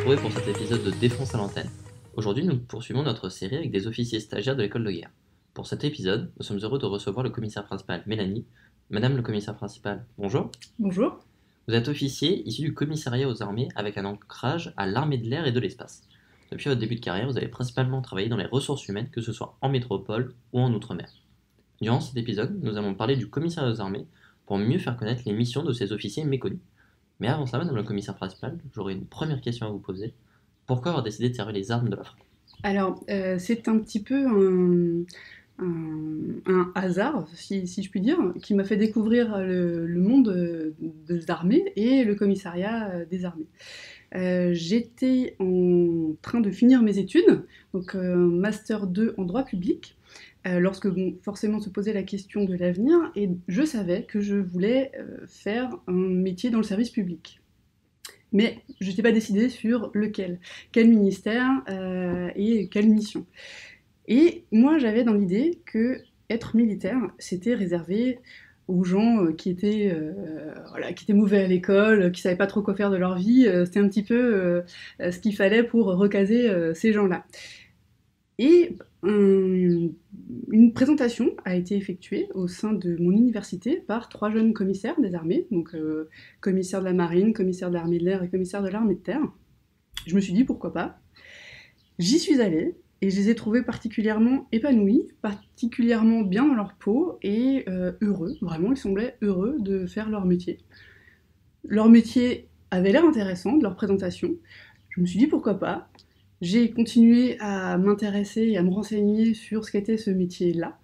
retrouver pour cet épisode de Défense à l'antenne. Aujourd'hui, nous poursuivons notre série avec des officiers stagiaires de l'école de guerre. Pour cet épisode, nous sommes heureux de recevoir le commissaire principal, Mélanie. Madame le commissaire principal, bonjour. Bonjour. Vous êtes officier issu du commissariat aux armées avec un ancrage à l'armée de l'air et de l'espace. Depuis votre début de carrière, vous avez principalement travaillé dans les ressources humaines, que ce soit en métropole ou en outre-mer. Durant cet épisode, nous allons parler du commissariat aux armées pour mieux faire connaître les missions de ces officiers méconnus. Mais avant ça, madame le commissaire principal, j'aurais une première question à vous poser. Pourquoi avoir décidé de servir les armes de la frappe? Alors, c'est un petit peu un hasard, si je puis dire, qui m'a fait découvrir le monde des armées et le commissariat des armées. J'étais en train de finir mes études, donc Master 2 en droit public, lorsque forcément se posait la question de l'avenir, et je savais que je voulais faire un métier dans le service public. Mais je n'étais pas décidée sur lequel, quel ministère et quelle mission. Et moi, j'avais dans l'idée que être militaire, c'était réservé aux gens qui étaient mauvais à l'école, qui savaient pas trop quoi faire de leur vie. C'était un petit peu ce qu'il fallait pour recaser ces gens-là. Et une présentation a été effectuée au sein de mon université par 3 jeunes commissaires des armées, donc commissaire de la marine, commissaire de l'armée de l'air et commissaire de l'armée de terre. Je me suis dit pourquoi pas. J'y suis allée et je les ai trouvés particulièrement épanouis, particulièrement bien dans leur peau et heureux. Vraiment, ils semblaient heureux de faire leur métier. Leur métier avait l'air intéressant de leur présentation. Je me suis dit pourquoi pas. J'ai continué à m'intéresser et à me renseigner sur ce qu'était ce métier-là.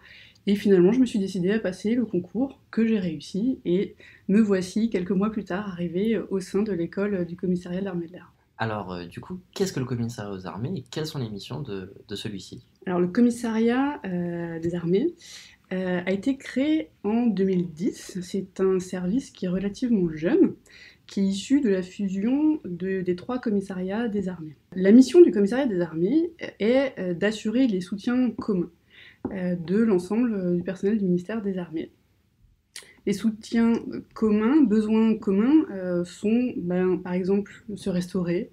Et finalement, je me suis décidée à passer le concours que j'ai réussi. Et me voici, quelques mois plus tard, arrivée au sein de l'école du commissariat de l'armée de l'air. Alors, du coup, qu'est-ce que le commissariat aux armées et quelles sont les missions de celui-ci? Alors, le commissariat des armées a été créé en 2010. C'est un service qui est relativement jeune, qui est issu de la fusion des 3 commissariats des armées. La mission du commissariat des armées est d'assurer les soutiens communs de l'ensemble du personnel du ministère des armées. Les soutiens communs, besoins communs, sont par exemple se restaurer,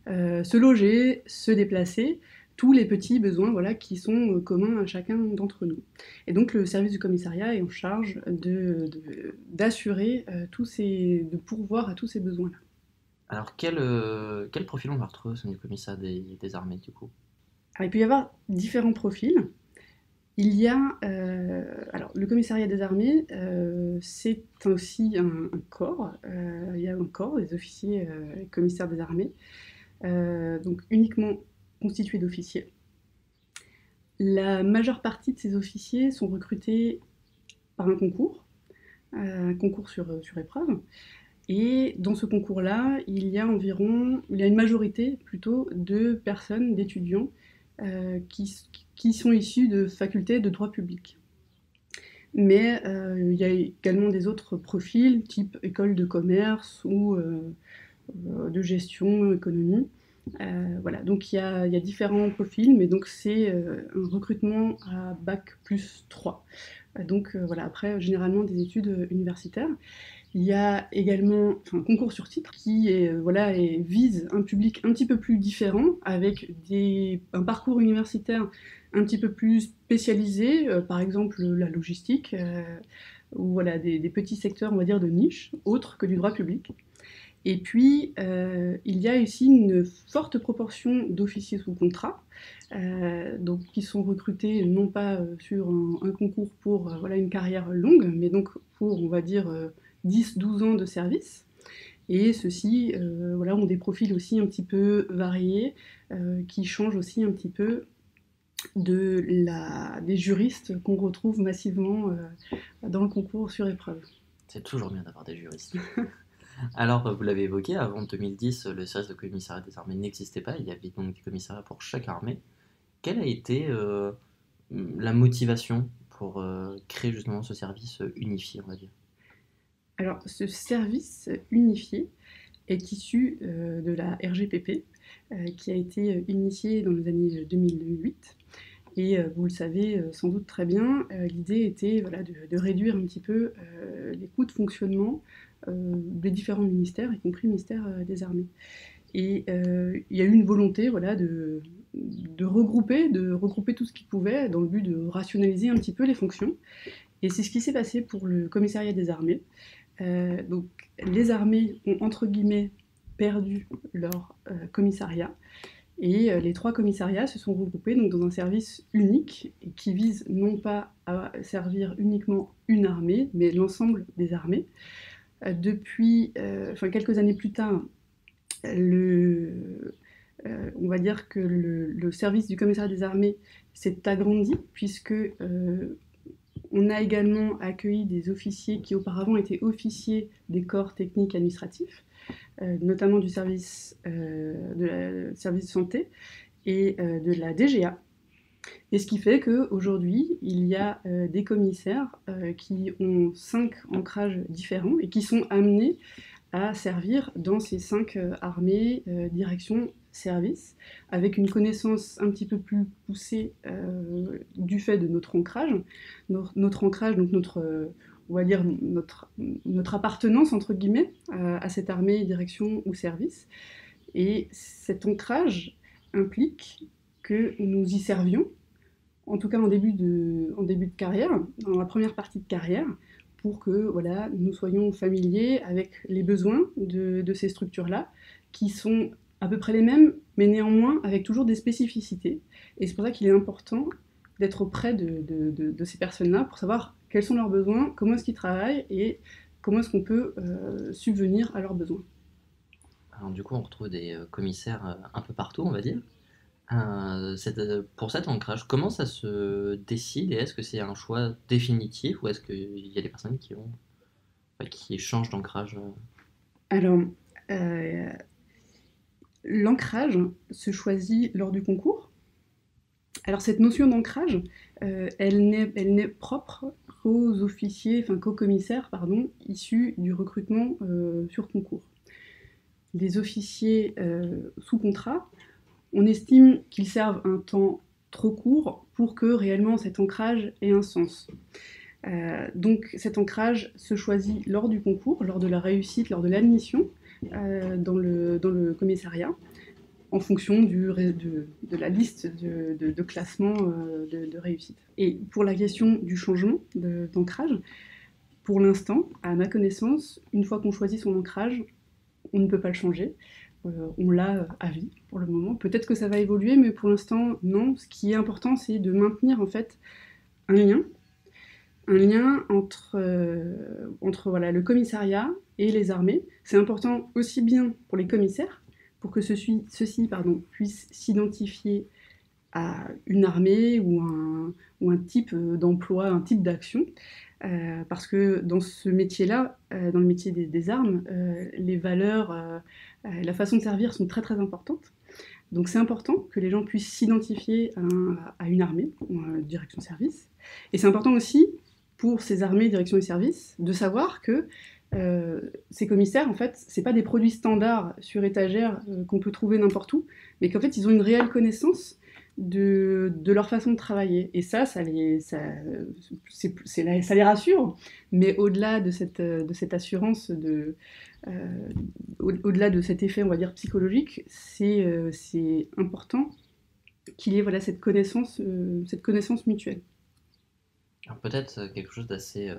se loger, se déplacer, tous les petits besoins qui sont communs à chacun d'entre nous. Et donc le service du commissariat est en charge d'assurer de pourvoir à tous ces besoins-là. Alors, quel profil on va retrouver au sein du commissariat des armées, du coup? Alors, il peut y avoir différents profils. Il y a, le commissariat des armées, c'est aussi un corps. Il y a un corps des officiers commissaires des armées, donc uniquement constitué d'officiers. La majeure partie de ces officiers sont recrutés par un concours sur épreuve. Et dans ce concours-là, il y a une majorité plutôt de personnes, d'étudiants, qui sont issus de facultés de droit public. Mais il y a également des autres profils, type école de commerce ou de gestion, économie. Donc il y a différents profils, mais donc c'est un recrutement à bac plus 3. Après, généralement des études universitaires. Il y a également un concours sur titre qui vise un public un petit peu plus différent, avec un parcours universitaire un petit peu plus spécialisé, par exemple la logistique, ou des petits secteurs, on va dire, de niche, autres que du droit public. Et puis, il y a ici une forte proportion d'officiers sous contrat, qui sont recrutés non pas sur un concours pour une carrière longue, mais donc pour, on va dire, 10-12 ans de service. Et ceux-ci ont des profils aussi un petit peu variés, qui changent aussi un petit peu des juristes qu'on retrouve massivement dans le concours sur épreuve. C'est toujours bien d'avoir des juristes. Alors, vous l'avez évoqué, avant 2010, le service de commissariat des armées n'existait pas, il y avait donc des commissariats pour chaque armée. Quelle a été la motivation pour créer justement ce service unifié, on va dire? Alors, ce service unifié est issu de la RGPP, qui a été initiée dans les années 2008. Et vous le savez sans doute très bien, l'idée était de réduire un petit peu les coûts de fonctionnement des différents ministères, y compris le ministère des Armées. Et il y a eu une volonté voilà, de regrouper tout ce qui pouvait dans le but de rationaliser un petit peu les fonctions. Et c'est ce qui s'est passé pour le commissariat des armées. Donc les armées ont entre guillemets perdu leur commissariat et les 3 commissariats se sont regroupés donc, dans un service unique qui vise non pas à servir uniquement une armée, mais l'ensemble des armées. Depuis quelques années plus tard, on va dire que le service du commissariat des armées s'est agrandi puisque on a également accueilli des officiers qui auparavant étaient officiers des corps techniques administratifs, notamment du service de santé et de la DGA. Et ce qui fait qu'aujourd'hui, il y a des commissaires qui ont 5 ancrages différents et qui sont amenés à servir dans ces 5 armées, directions, services, avec une connaissance un petit peu plus poussée du fait de notre ancrage. Notre ancrage, donc on va dire notre appartenance, entre guillemets, à cette armée, direction ou service. Et cet ancrage implique que nous y servions, en tout cas en début de carrière, dans la première partie de carrière, pour que voilà, nous soyons familiers avec les besoins de ces structures-là, qui sont à peu près les mêmes, mais néanmoins avec toujours des spécificités. Et c'est pour ça qu'il est important d'être auprès de ces personnes-là pour savoir quels sont leurs besoins, comment est-ce qu'ils travaillent et comment est-ce qu'on peut subvenir à leurs besoins. Alors du coup, on retrouve des commissaires un peu partout, on va dire. Pour cet ancrage, comment ça se décide et est-ce que c'est un choix définitif ou est-ce qu'il y a des personnes qui changent d'ancrage? Alors, l'ancrage se choisit lors du concours. Alors cette notion d'ancrage, elle n'est propre qu'aux officiers, qu'aux commissaires, issus du recrutement sur concours. Les officiers sous contrat, on estime qu'ils servent un temps trop court pour que réellement cet ancrage ait un sens. Donc cet ancrage se choisit lors du concours, lors de la réussite, lors de l'admission dans le commissariat, en fonction de la liste de classement de réussite. Et pour la question du changement d'ancrage, pour l'instant, à ma connaissance, une fois qu'on choisit son ancrage, on ne peut pas le changer. On l'a à vie pour le moment. Peut-être que ça va évoluer, mais pour l'instant, non. Ce qui est important, c'est de maintenir en fait un lien entre voilà, le commissariat et les armées. C'est important aussi bien pour les commissaires, pour que ceux-ci puissent s'identifier à une armée ou un type d'emploi, un type d'action. Parce que dans ce métier-là, dans le métier des armes, les valeurs, la façon de servir sont très très importantes. Donc c'est important que les gens puissent s'identifier à une armée, ou à une direction de service. Et c'est important aussi pour ces armées, directions et services, de savoir que ces commissaires, en fait, c'est pas des produits standards sur étagère qu'on peut trouver n'importe où, mais qu'en fait, ils ont une réelle connaissance de leur façon de travailler. Et ça les rassure, mais au-delà de cette assurance, au-delà de cet effet, on va dire, psychologique, c'est important qu'il y ait voilà, cette connaissance mutuelle. Alors peut-être quelque chose d'assez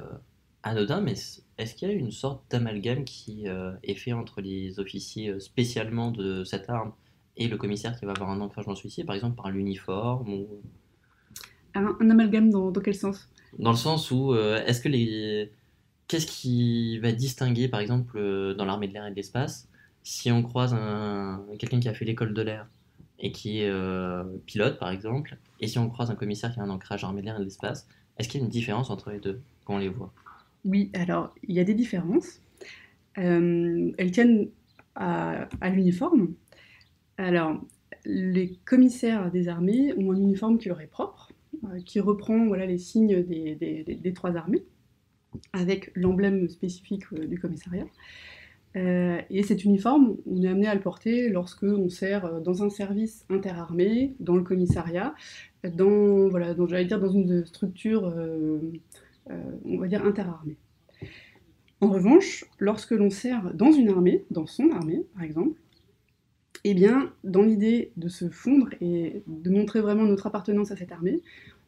anodin, mais est-ce qu'il y a une sorte d'amalgame qui est fait entre les officiers spécialement de cette arme et le commissaire qui va avoir un ancrage dans celui-ci, par exemple par l'uniforme ou... Un amalgame dans quel sens? Dans le sens où, qu'est-ce qui va distinguer, par exemple, dans l'armée de l'air et de l'espace, si on croise quelqu'un qui a fait l'école de l'air et qui est pilote, par exemple, et si on croise un commissaire qui a un ancrage armée de l'air et de l'espace, est-ce qu'il y a une différence entre les deux quand on les voit? Oui, alors, il y a des différences. Elles tiennent à l'uniforme. Alors, les commissaires des armées ont un uniforme qui leur est propre, qui reprend voilà, les signes des 3 armées, avec l'emblème spécifique du commissariat. Et cet uniforme, on est amené à le porter lorsque on sert dans un service interarmé, dans le commissariat, j'allais dire dans une structure, on va dire interarmée. En revanche, lorsque l'on sert dans une armée, dans son armée par exemple, Eh bien, dans l'idée de se fondre et de montrer vraiment notre appartenance à cette armée,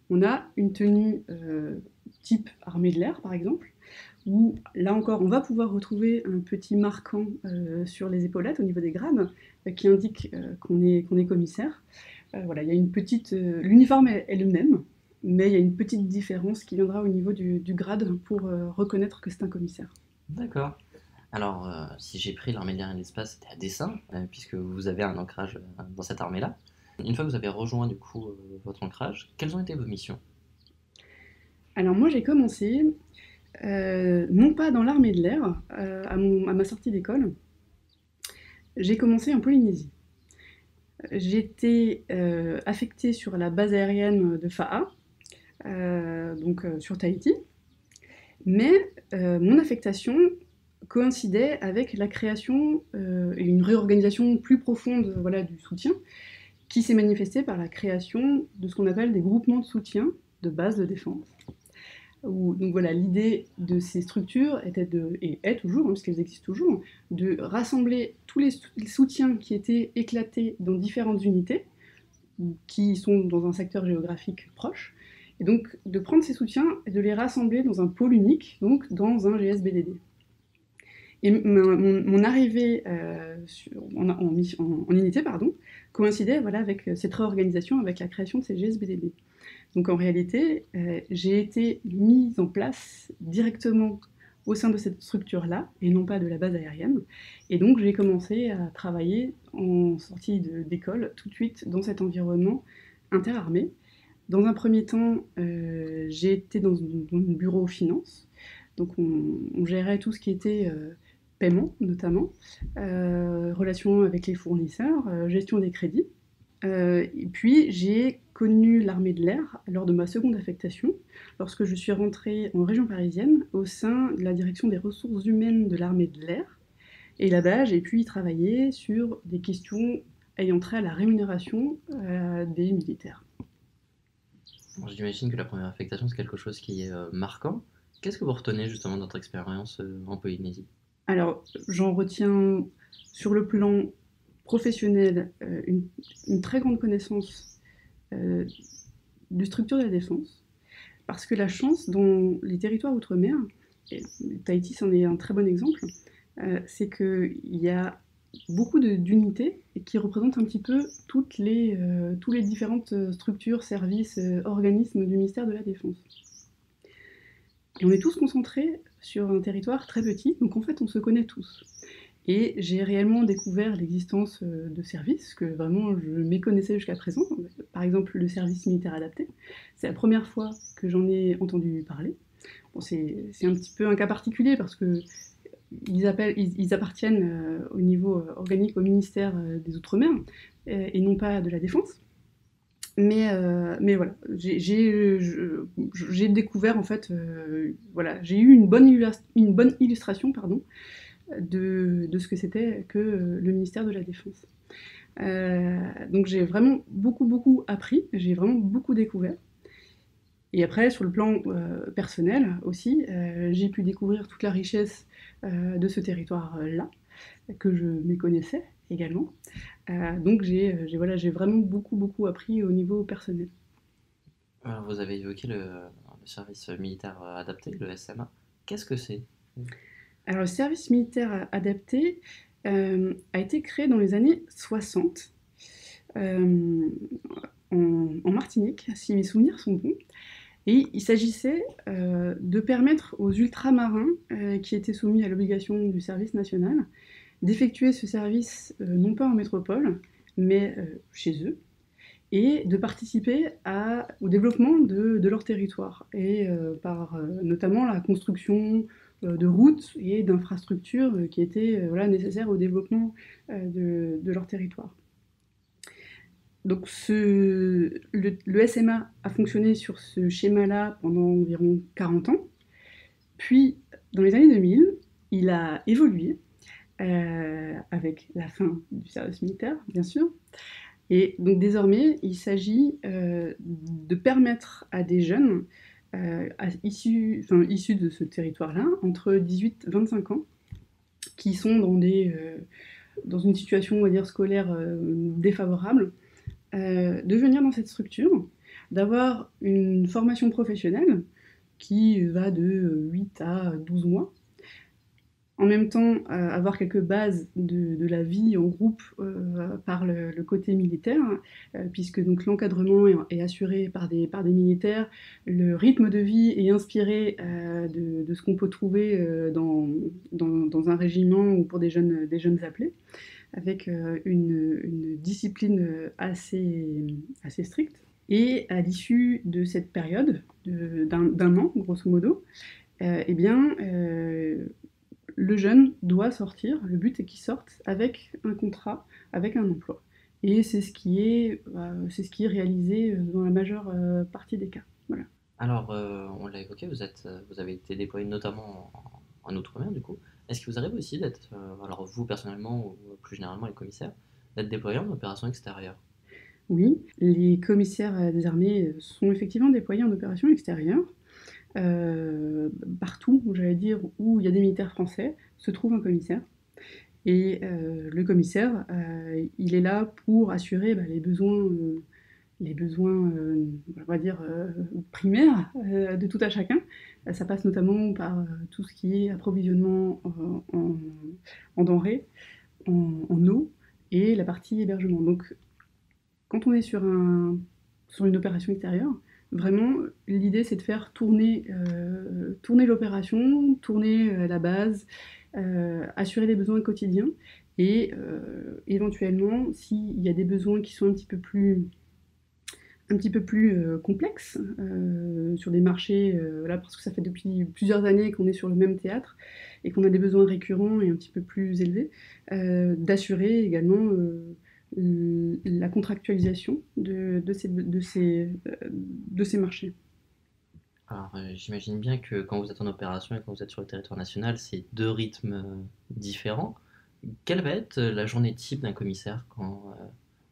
on a une tenue type armée de l'air, par exemple, où là encore, on va pouvoir retrouver un petit marquant sur les épaulettes au niveau des grades qui indique qu'on est commissaire. Voilà, il y a une petite. L'uniforme est le même, mais il y a une petite différence qui viendra au niveau du grade pour reconnaître que c'est un commissaire. D'accord. Alors, si j'ai pris l'armée de l'air et de l'espace, c'était à dessein, puisque vous avez un ancrage dans cette armée-là. Une fois que vous avez rejoint du coup votre ancrage, quelles ont été vos missions? Alors moi j'ai commencé, non pas dans l'armée de l'air, à ma sortie d'école, j'ai commencé en Polynésie. J'étais affectée sur la base aérienne de Fa'a, donc sur Tahiti, mais mon affectation coïncidait avec la création et une réorganisation plus profonde voilà, du soutien, qui s'est manifestée par la création de ce qu'on appelle des groupements de soutien de base de défense. Donc voilà, l'idée de ces structures était et est toujours, hein, parce qu'elles existent toujours, de rassembler tous les soutiens qui étaient éclatés dans différentes unités, qui sont dans un secteur géographique proche, et donc de prendre ces soutiens et de les rassembler dans un pôle unique, donc dans un GSBDD. Et mon arrivée en unité coïncidait voilà, avec cette réorganisation, avec la création de ces GSBDD. Donc en réalité, j'ai été mise en place directement au sein de cette structure-là, et non pas de la base aérienne. Et donc j'ai commencé à travailler en sortie d'école, tout de suite dans cet environnement interarmé. Dans un premier temps, j'ai été dans un bureau finance, donc on gérait tout ce qui était paiement notamment, relations avec les fournisseurs, gestion des crédits. Et puis j'ai connu l'armée de l'air lors de ma seconde affectation, lorsque je suis rentrée en région parisienne au sein de la direction des ressources humaines de l'armée de l'air. Et là-bas, j'ai pu y travailler sur des questions ayant trait à la rémunération des militaires. Bon, j'imagine que la première affectation, c'est quelque chose qui est marquant. Qu'est-ce que vous retenez justement de votre expérience en Polynésie? Alors, j'en retiens sur le plan professionnel une très grande connaissance de structure de la défense, parce que la chance dans les territoires outre-mer, et Tahiti c'en est un très bon exemple, c'est qu'il y a beaucoup d'unités qui représentent un petit peu toutes les différentes structures, services, organismes du ministère de la Défense. Et on est tous concentrés sur un territoire très petit, donc en fait on se connaît tous. Et j'ai réellement découvert l'existence de services que vraiment je méconnaissais jusqu'à présent. Par exemple, le service militaire adapté. C'est la première fois que j'en ai entendu parler. Bon, c'est un petit peu un cas particulier parce que ils appartiennent au niveau organique au ministère des Outre-mer et non pas de la Défense. Mais voilà, j'ai découvert en fait, voilà, j'ai eu une bonne illustration pardon, de ce que c'était que le ministère de la Défense. Donc j'ai vraiment beaucoup appris, j'ai vraiment beaucoup découvert. Et après, sur le plan personnel aussi, j'ai pu découvrir toute la richesse de ce territoire-là, que je méconnaissais également. Donc j'ai vraiment beaucoup appris au niveau personnel. Alors, vous avez évoqué le service militaire adapté, le SMA. Qu'est-ce que c'est? Alors le service militaire adapté a été créé dans les années 60 en Martinique, si mes souvenirs sont bons. Et il s'agissait de permettre aux ultramarins qui étaient soumis à l'obligation du service national d'effectuer ce service non pas en métropole, mais chez eux, et de participer au développement de leur territoire, et par notamment la construction de routes et d'infrastructures qui étaient voilà, nécessaires au développement de leur territoire. Donc le SMA a fonctionné sur ce schéma-là pendant environ 40 ans. Puis, dans les années 2000, il a évolué avec la fin du service militaire, bien sûr. Et donc désormais, il s'agit de permettre à des jeunes issus de ce territoire-là, entre 18 et 25 ans, qui sont dans des dans une situation, on va dire, scolaire défavorable, de venir dans cette structure, d'avoir une formation professionnelle qui va de 8 à 12 mois. En même temps, avoir quelques bases de la vie en groupe par le côté militaire, puisque donc l'encadrement est assuré par des militaires, le rythme de vie est inspiré de ce qu'on peut trouver dans un régiment ou pour des jeunes appelés, avec une discipline assez stricte. Et à l'issue de cette période d'un an, grosso modo, eh bien, le jeune doit sortir, le but est qu'il sorte avec un contrat, avec un emploi. Et c'est ce qui est réalisé dans la majeure partie des cas. Voilà. Alors, on l'a évoqué, vous avez été déployé notamment en Outre-mer, du coup. Est-ce que vous arrivez aussi d'être, alors vous personnellement ou plus généralement les commissaires, d'être déployés en opération extérieure? Oui, les commissaires des armées sont effectivement déployés en opération extérieure. Partout, j'allais dire, où il y a des militaires français, se trouve un commissaire. Et le commissaire, il est là pour assurer les besoins, on va dire, primaires de tout à chacun. Ça passe notamment par tout ce qui est approvisionnement en denrées, en eau et la partie hébergement. Donc, quand on est sur une opération extérieure, vraiment, l'idée c'est de faire tourner l'opération, tourner la base, assurer les besoins quotidiens et éventuellement, s'il y a des besoins qui sont un petit peu plus complexes sur des marchés, là, parce que ça fait depuis plusieurs années qu'on est sur le même théâtre et qu'on a des besoins récurrents et un petit peu plus élevés, d'assurer également la contractualisation de ces marchés. Alors, j'imagine bien que quand vous êtes en opération et quand vous êtes sur le territoire national, c'est deux rythmes différents. Quelle va être la journée type d'un commissaire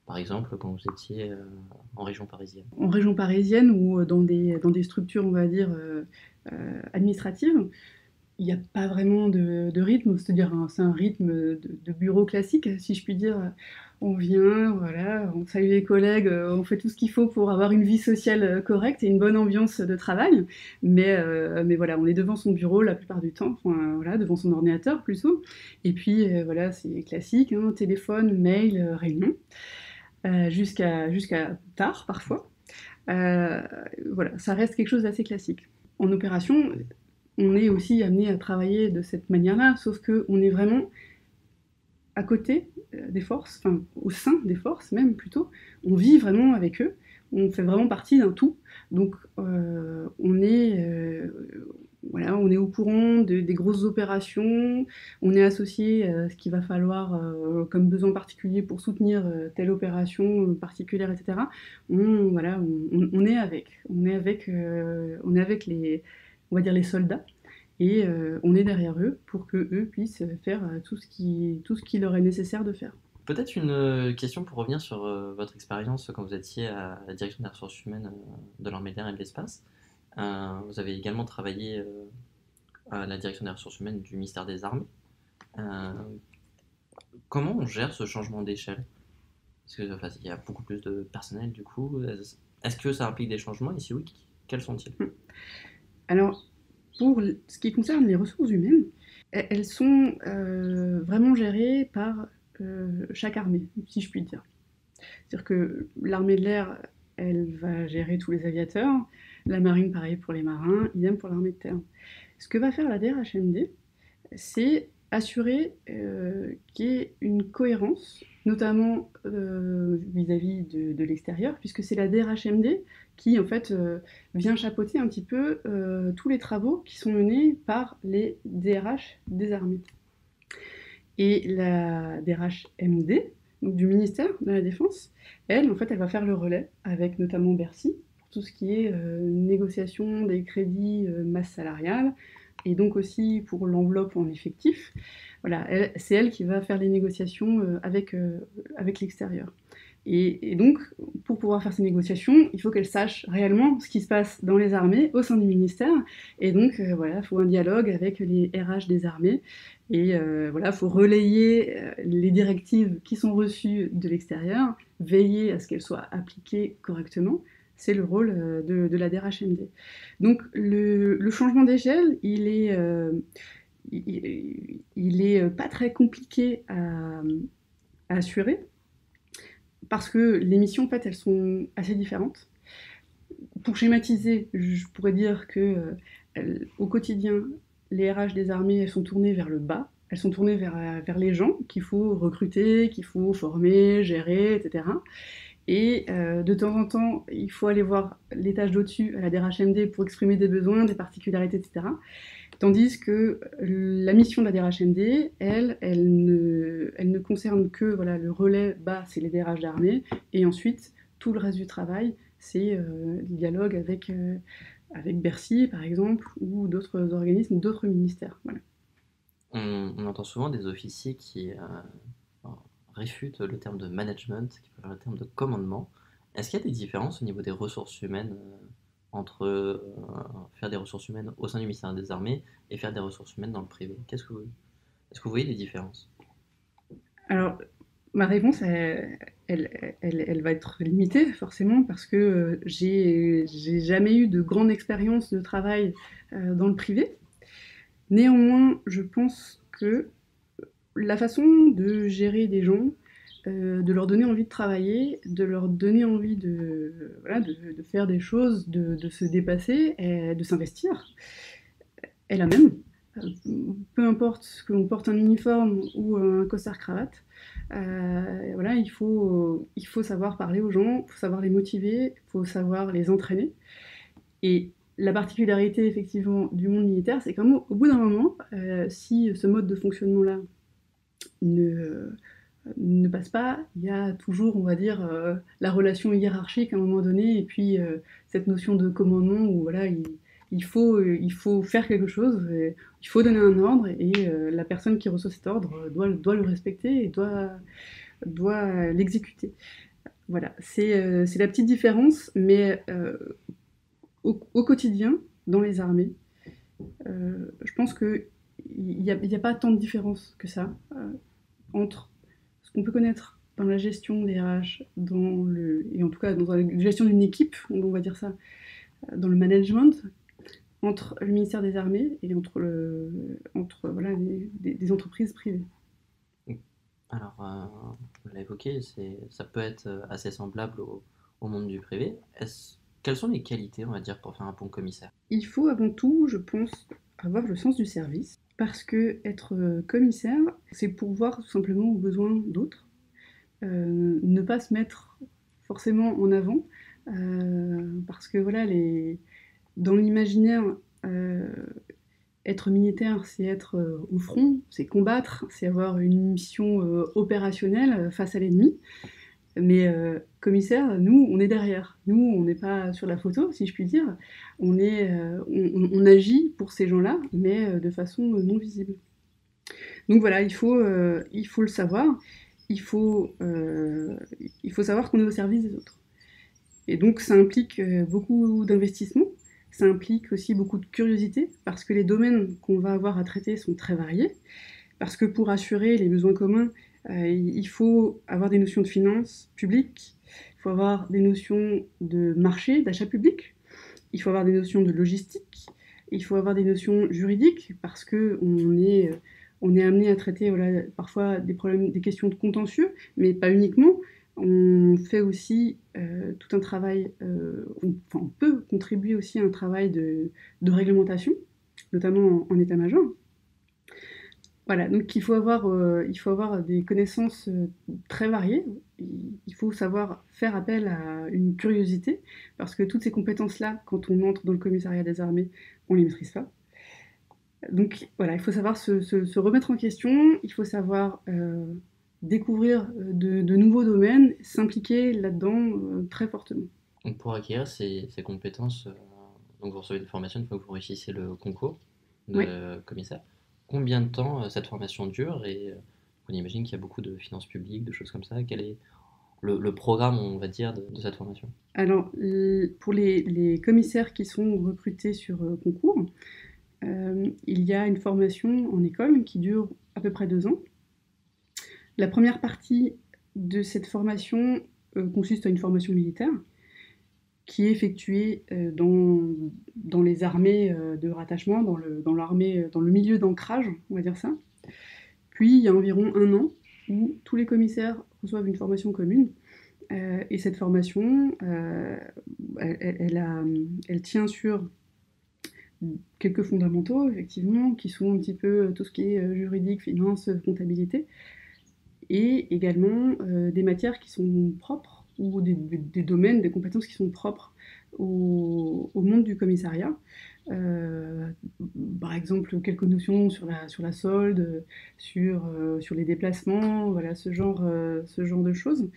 par exemple, quand vous étiez en région parisienne? En région parisienne ou dans des structures, on va dire, administratives, il n'y a pas vraiment de rythme, c'est-à-dire c'est un rythme de bureau classique, si je puis dire. On vient, voilà, on salue les collègues, on fait tout ce qu'il faut pour avoir une vie sociale correcte et une bonne ambiance de travail. Mais voilà, on est devant son bureau la plupart du temps, enfin, voilà, devant son ordinateur plutôt. Et puis voilà, c'est classique, hein, téléphone, mail, réunion, jusqu'à tard parfois. Euh, voilà, ça reste quelque chose d'assez classique. En opération, on est aussi amené à travailler de cette manière-là, sauf qu'on est vraiment à côté des forces, enfin au sein des forces même plutôt, on vit vraiment avec eux, on fait vraiment partie d'un tout, donc voilà, on est au courant des grosses opérations, on est associé à ce qu'il va falloir comme besoin particulier pour soutenir telle opération particulière, etc. Voilà, on est avec on va dire les soldats, et on est derrière eux pour que eux puissent faire tout ce qui leur est nécessaire de faire. Peut-être une question pour revenir sur votre expérience quand vous étiez à la direction des ressources humaines de l'armée de l'air et de l'espace. Vous avez également travaillé à la direction des ressources humaines du ministère des Armées. Euh, Comment on gère ce changement d'échelle? Parce que enfin, il y a beaucoup plus de personnel du coup. Est-ce que ça implique des changements et si oui, quels sont-ils? Alors, pour ce qui concerne les ressources humaines, elles sont vraiment gérées par chaque armée, si je puis dire. C'est-à-dire que l'armée de l'air, elle va gérer tous les aviateurs, la marine pareil pour les marins, idem pour l'armée de terre. Ce que va faire la DRHMD, c'est assurer qu'il y ait une cohérence, notamment vis-à-vis de l'extérieur, puisque c'est la DRHMD qui en fait vient chapeauter un petit peu tous les travaux qui sont menés par les DRH des armées. Et la DRHMD, donc du ministère de la Défense, elle, en fait, elle va faire le relais avec notamment Bercy pour tout ce qui est négociation des crédits masse salariale et donc aussi pour l'enveloppe en effectif. Voilà, c'est elle qui va faire les négociations avec l'extérieur. Et donc, pour pouvoir faire ces négociations, il faut qu'elle sache réellement ce qui se passe dans les armées, au sein du ministère. Et donc, voilà, il faut un dialogue avec les RH des armées. Et voilà, il faut relayer les directives qui sont reçues de l'extérieur, veiller à ce qu'elles soient appliquées correctement. C'est le rôle de la DRHMD. Donc, le changement d'échelle, il est pas très compliqué à assurer parce que les missions, en fait, elles sont assez différentes. Pour schématiser, je pourrais dire que au quotidien, les RH des armées, elles sont tournées vers le bas, elles sont tournées vers les gens qu'il faut recruter, qu'il faut former, gérer, etc. Et de temps en temps, il faut aller voir les tâches d'au-dessus à la DRHMD pour exprimer des besoins, des particularités, etc. Tandis que la mission de la DRHMD, elle ne concerne que voilà, le relais bas, c'est les DRH d'armée, et ensuite tout le reste du travail, c'est le dialogue avec Bercy, par exemple, ou d'autres organismes, d'autres ministères. Voilà. On entend souvent des officiers qui enfin, réfutent le terme de management, qui préfèrent le terme de commandement. Est-ce qu'il y a des différences au niveau des ressources humaines entre faire des ressources humaines au sein du ministère des Armées et faire des ressources humaines dans le privé? Est-ce que vous voyez des différences? Alors, ma réponse, elle va être limitée, forcément, parce que j'ai jamais eu de grande expérience de travail dans le privé. Néanmoins, je pense que la façon de gérer des gens, de leur donner envie de travailler, de leur donner envie voilà, de faire des choses, de se dépasser, et de s'investir, est la même. Peu importe que l'on porte un uniforme ou un costard-cravate, voilà, il faut savoir parler aux gens, il faut savoir les motiver, il faut savoir les entraîner. Et la particularité effectivement du monde militaire, c'est qu'au bout d'un moment, si ce mode de fonctionnement-là ne, ne passe pas, il y a toujours, on va dire, la relation hiérarchique à un moment donné, et puis cette notion de commandement où voilà, il faut faire quelque chose, il faut donner un ordre, et la personne qui reçoit cet ordre doit le respecter et doit l'exécuter. Voilà, c'est la petite différence, mais au quotidien, dans les armées, je pense qu'il n'y a pas tant de différence que ça entre ce qu'on peut connaître dans la gestion des RH, et en tout cas dans la gestion d'une équipe, on va dire ça, dans le management, entre le ministère des Armées et entre voilà, des entreprises privées. Alors, on l'a évoqué, ça peut être assez semblable au monde du privé. Quelles sont les qualités, on va dire, pour faire un bon commissaire? Il faut avant tout, je pense, avoir le sens du service, parce que être commissaire, c'est pourvoir tout simplement aux besoins d'autres, ne pas se mettre forcément en avant, parce que voilà, dans l'imaginaire, euh, être militaire, c'est être au front, c'est combattre, c'est avoir une mission opérationnelle face à l'ennemi. Mais commissaire, nous, on est derrière. Nous, on n'est pas sur la photo, si je puis dire. On agit pour ces gens-là, mais de façon non visible. Donc voilà, il faut le savoir. Il faut, euh, il faut savoir qu'on est au service des autres. Et donc ça implique beaucoup d'investissement. Ça implique aussi beaucoup de curiosité, parce que les domaines qu'on va avoir à traiter sont très variés. Parce que pour assurer les besoins communs, il faut avoir des notions de finances publiques, il faut avoir des notions de marché, d'achat public, il faut avoir des notions de logistique, il faut avoir des notions juridiques, parce on est amené à traiter voilà, parfois des problèmes, des questions de contentieux, mais pas uniquement. On fait aussi tout un travail, on peut contribuer aussi à un travail de réglementation, notamment en état-major. Voilà, donc il faut avoir des connaissances très variées. Il faut savoir faire appel à une curiosité, parce que toutes ces compétences-là, quand on entre dans le commissariat des armées, on ne les maîtrise pas. Donc voilà, il faut savoir se remettre en question, il faut savoir découvrir de nouveaux domaines, s'impliquer là-dedans très fortement. Donc, pour acquérir ces compétences, donc vous recevez des formations une fois que vous réussissez le concours Oui. de commissaire. Combien de temps cette formation dure? Et on imagine qu'il y a beaucoup de finances publiques, de choses comme ça. le programme, on va dire, de cette formation? Alors, pour les commissaires qui sont recrutés sur concours, il y a une formation en école qui dure à peu près 2 ans. La première partie de cette formation consiste à une formation militaire qui est effectuée dans les armées de rattachement, dans le milieu d'ancrage, on va dire ça. Puis il y a environ 1 an où tous les commissaires reçoivent une formation commune. Et cette formation, elle tient sur quelques fondamentaux, effectivement, qui sont un petit peu tout ce qui est juridique, finance, comptabilité, et également des matières qui sont propres, ou des domaines, des compétences qui sont propres au monde du commissariat. Euh, Par exemple, quelques notions sur la solde, sur les déplacements, voilà, ce genre de choses.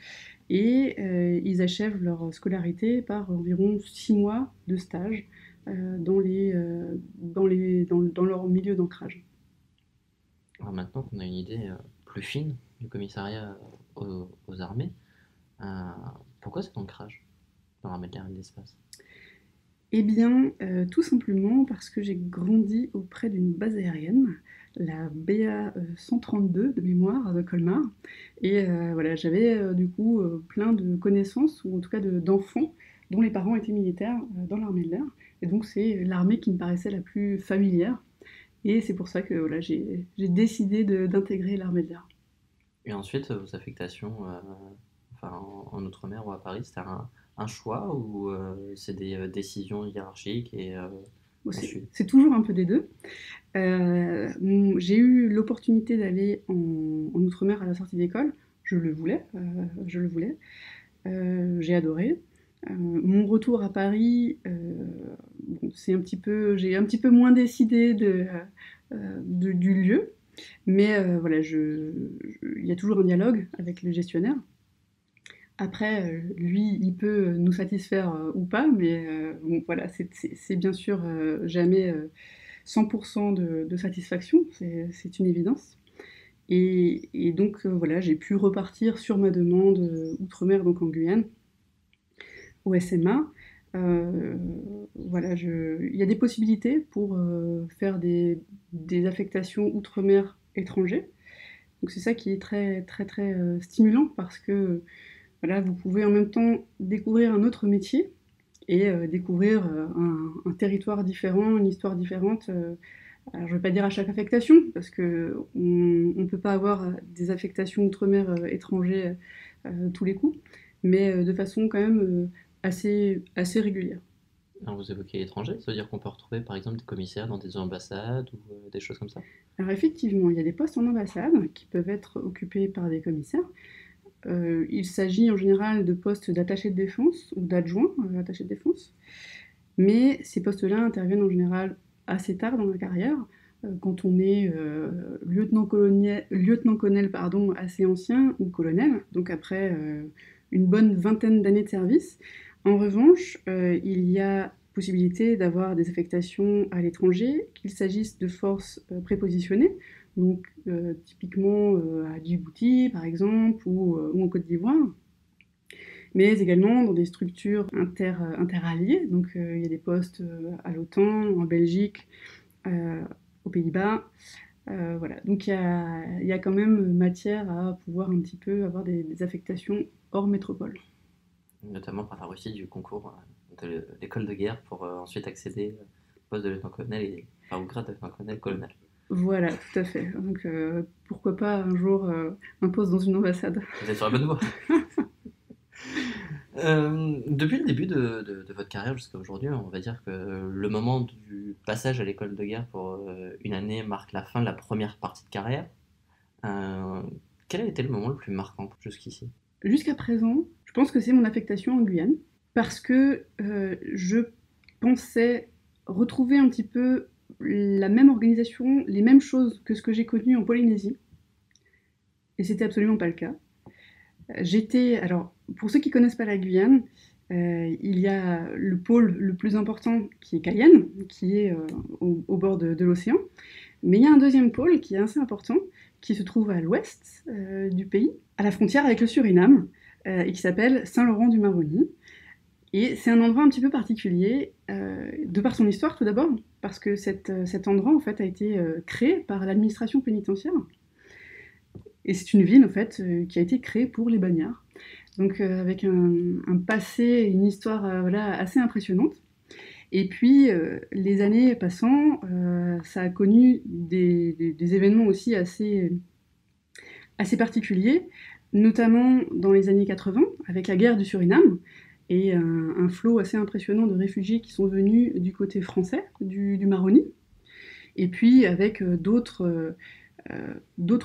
Et ils achèvent leur scolarité par environ 6 mois de stage dans leur milieu d'ancrage. Alors maintenant qu'on a une idée plus fine du commissariat aux armées, euh, pourquoi cet ancrage dans l'armée de l'air et de l'espace? Eh bien, tout simplement parce que j'ai grandi auprès d'une base aérienne, la BA 132 de mémoire de Colmar. Et voilà, j'avais du coup plein de connaissances, ou en tout cas d'enfants, dont les parents étaient militaires dans l'armée de l'air. Et donc c'est l'armée qui me paraissait la plus familière. Et c'est pour ça que voilà, j'ai décidé d'intégrer l'armée de l'air. Et ensuite, vos affectations enfin, en Outre-mer ou à Paris, c'était un choix ou c'est des décisions hiérarchiques et Bon, on suit? c'est toujours un peu des deux. J'ai eu l'opportunité d'aller en Outre-mer à la sortie d'école. Je le voulais, je le voulais. J'ai adoré. Mon retour à Paris, bon, j'ai un petit peu moins décidé du lieu, mais voilà, il y a toujours un dialogue avec le gestionnaire. Après, lui, il peut nous satisfaire ou pas, mais bon, voilà, c'est bien sûr jamais 100% de satisfaction, c'est une évidence. Et donc voilà, j'ai pu repartir sur ma demande outre-mer, donc en Guyane, au SMA. Euh, voilà, il y a des possibilités pour faire des affectations outre-mer étrangers. Donc c'est ça qui est très très très stimulant parce que voilà, vous pouvez en même temps découvrir un autre métier et découvrir un territoire différent, une histoire différente. Alors, je ne vais pas dire à chaque affectation, parce qu'on ne peut pas avoir des affectations outre-mer étrangers tous les coups, mais de façon quand même assez régulière. Alors vous évoquez l'étranger, ça veut dire qu'on peut retrouver par exemple des commissaires dans des ambassades ou des choses comme ça? Alors effectivement, il y a des postes en ambassade qui peuvent être occupés par des commissaires. Il s'agit en général de postes d'attaché de défense ou d'adjoint attaché de défense, mais ces postes-là interviennent en général assez tard dans la carrière, quand on est lieutenant-colonel pardon, assez ancien ou colonel, donc après une bonne vingtaine d'années de service. En revanche, il y a possibilité d'avoir des affectations à l'étranger, qu'il s'agisse de forces prépositionnées, donc typiquement à Djibouti par exemple, ou en Côte d'Ivoire, mais également dans des structures interalliées, donc il y a des postes à l'OTAN, en Belgique, aux Pays-Bas. Voilà. Donc il y a quand même matière à pouvoir un petit peu avoir des affectations hors métropole. Notamment par la réussite du concours de l'école de guerre pour ensuite accéder au poste de lieutenant-colonel et enfin, au grade de lieutenant-colonel-colonel. Voilà, tout à fait. Donc pourquoi pas un jour un poste dans une ambassade. Vous êtes sur la bonne voie. Depuis le début de votre carrière jusqu'à aujourd'hui, on va dire que le moment du passage à l'école de guerre pour une année marque la fin de la première partie de carrière. Euh, Quel a été le moment le plus marquant jusqu'ici? Jusqu'à présent, je pense que c'est mon affectation en Guyane, parce que je pensais retrouver un petit peu la même organisation, les mêmes choses que ce que j'ai connu en Polynésie, et c'était absolument pas le cas. Alors, pour ceux qui connaissent pas la Guyane, il y a le pôle le plus important qui est Cayenne, qui est au bord de l'océan. Mais il y a un deuxième pôle qui est assez important, qui se trouve à l'ouest du pays, à la frontière avec le Suriname. et qui s'appelle Saint-Laurent-du-Maroni. Et c'est un endroit un petit peu particulier, de par son histoire tout d'abord, parce que cet endroit en fait a été créé par l'administration pénitentiaire. Et c'est une ville en fait qui a été créée pour les bagnards. Donc avec un passé et une histoire voilà, assez impressionnante. Et puis les années passant, ça a connu des événements aussi assez particuliers, notamment dans les années 80, avec la guerre du Suriname, et un flot assez impressionnant de réfugiés qui sont venus du côté français du Maroni, et puis avec d'autres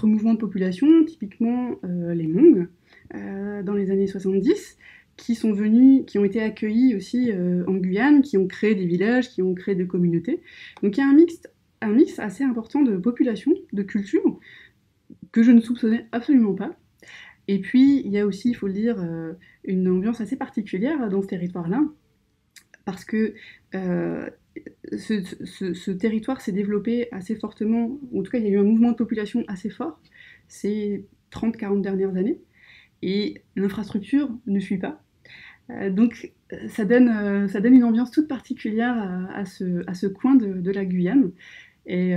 mouvements de population, typiquement les Hmong, dans les années 70, qui sont venus, qui ont été accueillis aussi en Guyane, qui ont créé des villages, qui ont créé des communautés. Donc il y a un mix assez important de population, de culture, que je ne soupçonnais absolument pas. Et puis, il y a aussi, il faut le dire, une ambiance assez particulière dans ce territoire-là, parce que ce territoire s'est développé assez fortement, en tout cas, il y a eu un mouvement de population assez fort ces 30-40 dernières années, et l'infrastructure ne suit pas. Donc, ça donne une ambiance toute particulière à ce coin de la Guyane. Et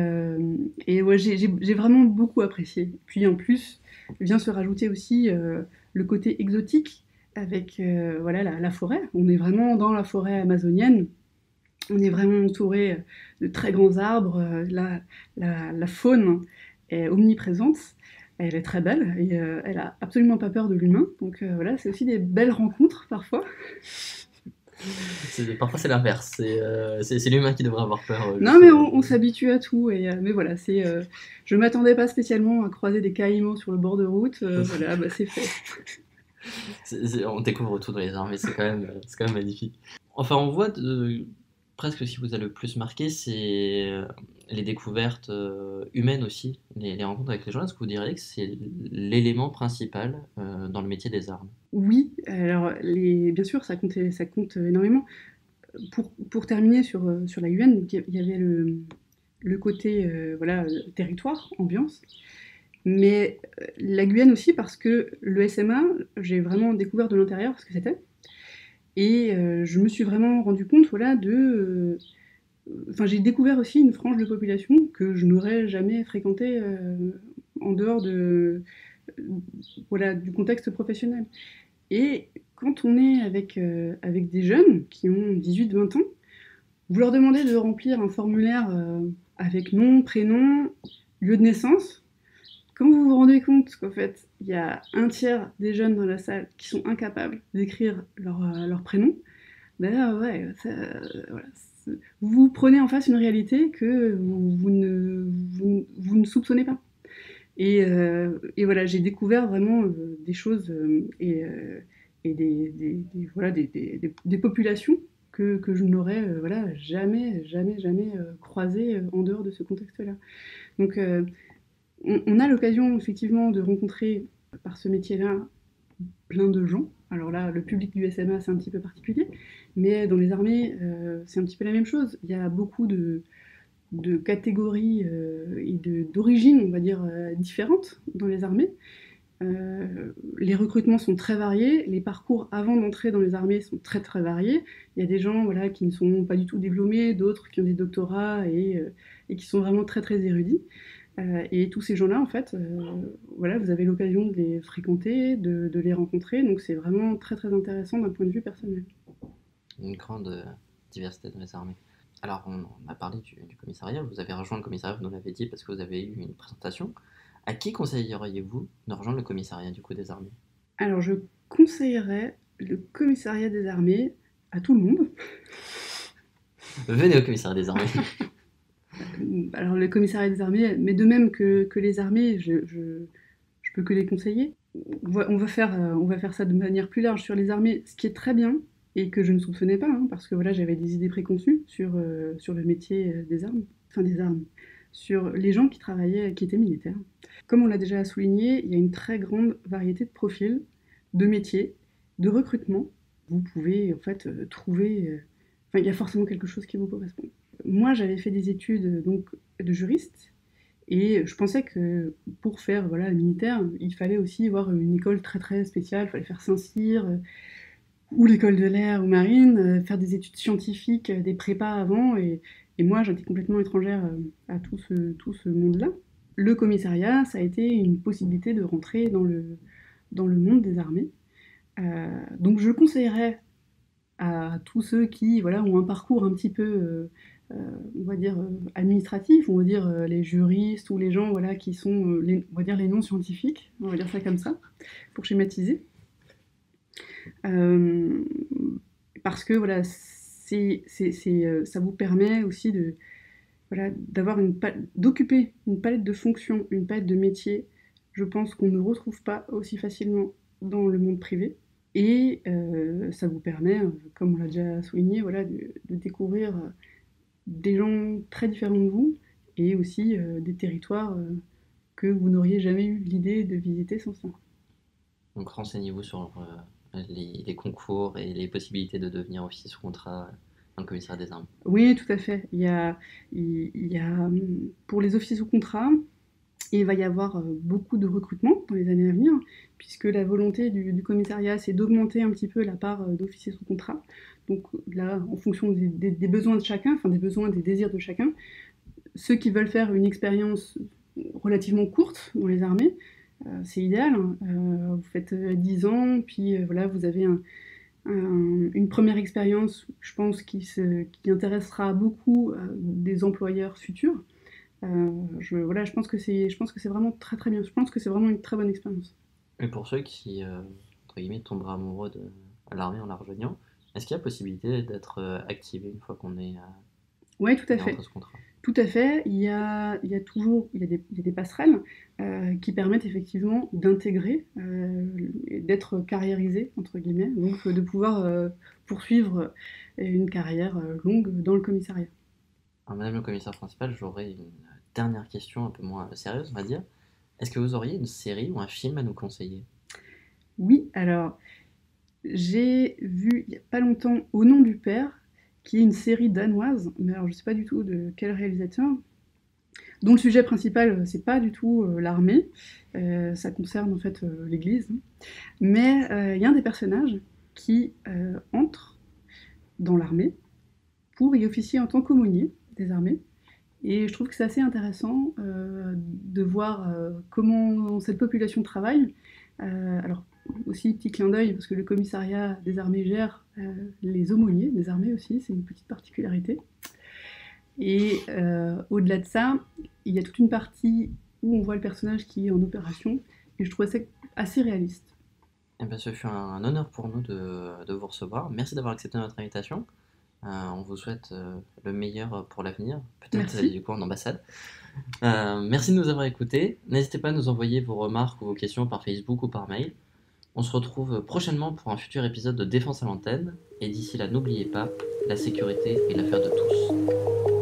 ouais, j'ai vraiment beaucoup apprécié. Puis en plus, vient se rajouter aussi le côté exotique avec voilà, la forêt. On est vraiment dans la forêt amazonienne. On est vraiment entouré de très grands arbres. La faune est omniprésente. Elle est très belle et elle a absolument pas peur de l'humain. Donc voilà, c'est aussi des belles rencontres parfois. Parfois c'est l'inverse, c'est l'humain qui devrait avoir peur. Non, mais on s'habitue à tout. Mais voilà, je m'attendais pas spécialement à croiser des caïmans sur le bord de route. Voilà, bah, c'est fait. On découvre tout dans les armées, c'est quand même magnifique. Enfin, on voit presque ce qui vous a le plus marqué, c'est les découvertes humaines aussi, les rencontres avec les gens. Est-ce que vous diriez que c'est l'élément principal dans le métier des armes? Oui, alors bien sûr, ça compte énormément. Pour terminer sur la UN, il y avait le côté voilà, territoire, ambiance, mais la Guyane aussi parce que le SMA, j'ai vraiment découvert de l'intérieur ce que c'était. Et je me suis vraiment rendu compte voilà, enfin, j'ai découvert aussi une frange de population que je n'aurais jamais fréquentée en dehors voilà, du contexte professionnel. Et quand on est avec des jeunes qui ont 18-20 ans, vous leur demandez de remplir un formulaire avec nom, prénom, lieu de naissance. Quand vous vous rendez compte qu'en fait, il y a un tiers des jeunes dans la salle qui sont incapables d'écrire leur prénom, ben ouais, voilà, vous prenez en face une réalité que vous ne soupçonnez pas. Et voilà, j'ai découvert vraiment des choses et voilà, des populations que je n'aurais voilà, jamais croisées en dehors de ce contexte-là. Donc on a l'occasion effectivement de rencontrer par ce métier-là plein de gens. Alors là, le public du SMA, c'est un petit peu particulier, mais dans les armées, c'est un petit peu la même chose. Il y a beaucoup de catégories et d'origines, on va dire, différentes dans les armées. Les recrutements sont très variés, les parcours avant d'entrer dans les armées sont très très variés. Il y a des gens voilà, qui ne sont pas du tout diplômés, d'autres qui ont des doctorats et qui sont vraiment très très érudits. Et tous ces gens-là, en fait, voilà, vous avez l'occasion de les fréquenter, de les rencontrer, donc c'est vraiment très très intéressant d'un point de vue personnel. Une grande diversité dans les armées. Alors, on a parlé du commissariat, vous avez rejoint le commissariat, vous nous l'avez dit, parce que vous avez eu une présentation. À qui conseilleriez-vous de rejoindre le commissariat du coup des armées? Alors, je conseillerais le commissariat des armées à tout le monde. Venez au commissariat des armées. Alors, le commissariat des armées, mais de même que les armées, je peux que les conseiller. On va faire ça de manière plus large sur les armées, ce qui est très bien, et que je ne soupçonnais pas, hein, parce que voilà, j'avais des idées préconçues sur le métier des armes, sur les gens qui travaillaient, qui étaient militaires. Comme on l'a déjà souligné, il y a une très grande variété de profils, de métiers, de recrutement. Vous pouvez en fait trouver, enfin, il y a forcément quelque chose qui vous correspond. Moi, j'avais fait des études donc de juriste, Et je pensais que pour faire voilà, le militaire, il fallait aussi avoir une école très très spéciale, il fallait faire Saint-Cyr, ou l'école de l'air ou marine, faire des études scientifiques, des prépas avant, et moi j'étais complètement étrangère à tout ce monde-là. Le commissariat, ça a été une possibilité de rentrer dans le monde des armées. Donc je conseillerais à tous ceux qui voilà, ont un parcours un petit peu, on va dire, administratif, on va dire les juristes ou les gens voilà, qui sont, on va dire les non-scientifiques, on va dire ça comme ça, pour schématiser. Euh, Parce que voilà, ça vous permet aussi de, voilà, d'occuper une palette de fonctions, une palette de métiers, je pense qu'on ne retrouve pas aussi facilement dans le monde privé. Et ça vous permet, comme on l'a déjà souligné, voilà, de découvrir des gens très différents de vous et aussi des territoires que vous n'auriez jamais eu l'idée de visiter sans ça. Donc renseignez-vous sur les concours et les possibilités de devenir officier sous contrat dans le commissariat des armes. Oui, tout à fait. Il y a pour les officiers sous contrat, il va y avoir beaucoup de recrutement dans les années à venir, puisque la volonté du commissariat, c'est d'augmenter un petit peu la part d'officiers sous contrat. Donc là, en fonction des besoins de chacun, enfin des besoins, des désirs de chacun, ceux qui veulent faire une expérience relativement courte dans les armées, c'est idéal. Vous faites 10 ans, puis voilà, vous avez une première expérience, je pense, qui intéressera beaucoup des employeurs futurs. Voilà, je pense que c'est vraiment très très bien. Je pense que c'est vraiment une très bonne expérience. Et pour ceux qui, entre guillemets, tomberaient amoureux de l'armée en la rejoignant, est-ce qu'il y a possibilité d'être activé une fois qu'on est, Oui, tout à rentré fait. sous contrat? Tout à fait. Il y a toujours il y a des passerelles qui permettent effectivement d'intégrer et d'être carriérisé, entre guillemets, donc de pouvoir poursuivre une carrière longue dans le commissariat. Alors, Madame le commissaire principal, j'aurais une dernière question un peu moins sérieuse, on va dire. Est-ce que vous auriez une série ou un film à nous conseiller? Oui, alors j'ai vu il n'y a pas longtemps Au nom du père, qui est une série danoise, mais alors je ne sais pas du tout de quel réalisateur, dont le sujet principal, c'est pas du tout l'armée, ça concerne en fait l'église. Mais il y a un des personnages qui entre dans l'armée pour y officier en tant qu'aumônier des armées. Et je trouve que c'est assez intéressant de voir comment cette population travaille. Alors, aussi, petit clin d'œil, parce que le commissariat des armées gère les aumôniers des armées aussi, c'est une petite particularité. Et au-delà de ça, il y a toute une partie où on voit le personnage qui est en opération, et je trouvais ça assez réaliste. Eh bien, ce fut un honneur pour nous de vous recevoir. Merci d'avoir accepté notre invitation. On vous souhaite le meilleur pour l'avenir, peut-être Merci. du coup en ambassade. Merci de nous avoir écoutés. N'hésitez pas à nous envoyer vos remarques ou vos questions par Facebook ou par mail. On se retrouve prochainement pour un futur épisode de Défense à l'antenne. Et d'ici là, n'oubliez pas, la sécurité est l'affaire de tous.